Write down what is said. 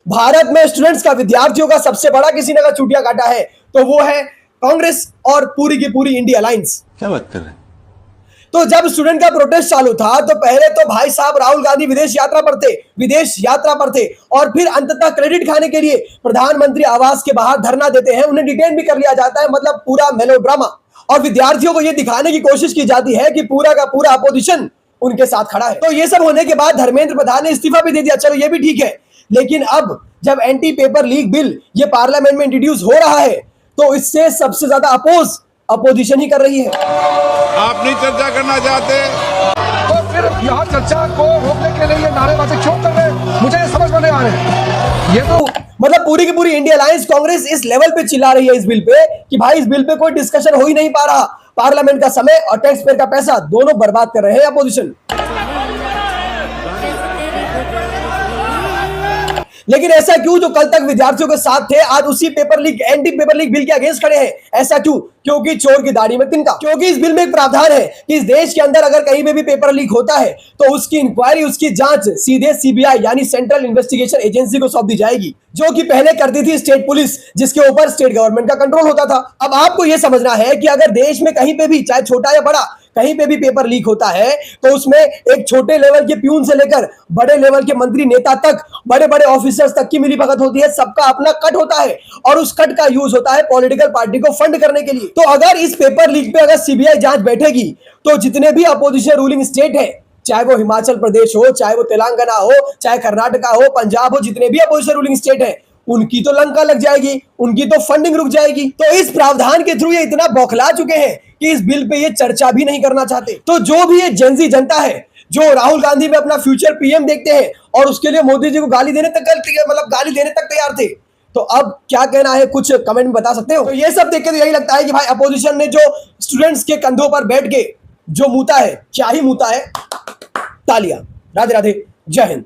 भारत में स्टूडेंट्स का, विद्यार्थियों का सबसे बड़ा किसी ने अगर चूटिया काटा है तो वो है कांग्रेस और पूरी की पूरी इंडिया अलायंस। क्या बात कर रहे हैं? तो जब स्टूडेंट का प्रोटेस्ट चालू था तो पहले तो भाई साहब राहुल गांधी विदेश यात्रा पर थे और फिर अंततः क्रेडिट खाने के लिए प्रधानमंत्री आवास के बाहर धरना देते हैं, उन्हें डिटेन भी कर लिया जाता है, मतलब पूरा मेलोड्रामा। और विद्यार्थियों को यह दिखाने की कोशिश की जाती है कि पूरा का पूरा अपोजिशन उनके साथ खड़ा है। तो ये सब होने के बाद धर्मेंद्र प्रधान ने इस्तीफा भी दे दिया, चलो ये भी ठीक है। लेकिन अब जब एंटी पेपर लीक बिल ये पार्लियामेंट में इंट्रोड्यूस हो रहा है तो इससे सबसे ज्यादा अपोजिशन ही कर रही है। आप नहीं चर्चा करना चाहते तो फिर यहाँ चर्चा को रोकने के लिए ये नारेबाजी क्यों कर रहे हैं, मुझे ये समझ में नहीं आ रहे। ये तो मतलब पूरी की पूरी इंडिया अलायंस कांग्रेस इस लेवल पे चिल्ला रही है इस बिल पे कि भाई इस बिल पे कोई डिस्कशन हो ही नहीं पा रहा। पार्लियामेंट का समय और टैक्स पेयर का पैसा दोनों बर्बाद कर रहे हैं अपोजिशन। लेकिन ऐसा क्यों, जो कल तक विद्यार्थियों के साथ थे आज उसी एंटी पेपर लीक बिल के अगेंस्ट खड़े हैं? ऐसा क्यों? क्योंकि चोर की दाढ़ी में तिनका। क्योंकि इस बिल में एक प्रावधान है कि इस देश के अंदर अगर कहीं पे भी पेपर लीक होता है तो उसकी इंक्वायरी, उसकी जांच सीधे सीबीआई यानी सेंट्रल इन्वेस्टिगेशन एजेंसी को सौंप दी जाएगी, जो कि पहले करती थी स्टेट पुलिस, जिसके ऊपर स्टेट गवर्नमेंट का कंट्रोल होता था। अब आपको यह समझना है कि अगर देश में कहीं पे भी, चाहे छोटा या बड़ा, कहीं पे भी पेपर लीक होता है तो उसमें एक छोटे लेवल के प्यून से लेकर बड़े लेवल के मंत्री नेता तक, बड़े बड़े ऑफिसर्स तक की मिलीभगत होती है। सबका अपना कट होता है और उस कट का यूज होता है पॉलिटिकल पार्टी को फंड करने के लिए। तो अगर इस पेपर लीक पे अगर सीबीआई जांच बैठेगी तो जितने भी अपोजिशन रूलिंग स्टेट है, चाहे वो हिमाचल प्रदेश हो, चाहे वो तेलंगाना हो, चाहे कर्नाटका हो, पंजाब हो, जितने भी अपोजिशन रूलिंग स्टेट है, उनकी तो लंका लग जाएगी, उनकी तो फंडिंग रुक जाएगी। तो इस प्रावधान के थ्रू ये इतना बौखला चुके हैं कि इस बिल पे ये चर्चा भी नहीं करना चाहते। तो जो भी ये जेनजी जनता है जो राहुल गांधी में अपना फ्यूचर पीएम देखते हैं और उसके लिए मोदी जी को गाली देने तक तैयार थे, तो अब क्या कहना है, कुछ कमेंट में बता सकते हो? तो ये सब देख के तो यही लगता है कि भाई अपोजिशन ने जो स्टूडेंट्स के कंधों पर बैठ के जो मूता है, क्या ही मूता है। तालियां। राधे राधे, जय हिंद।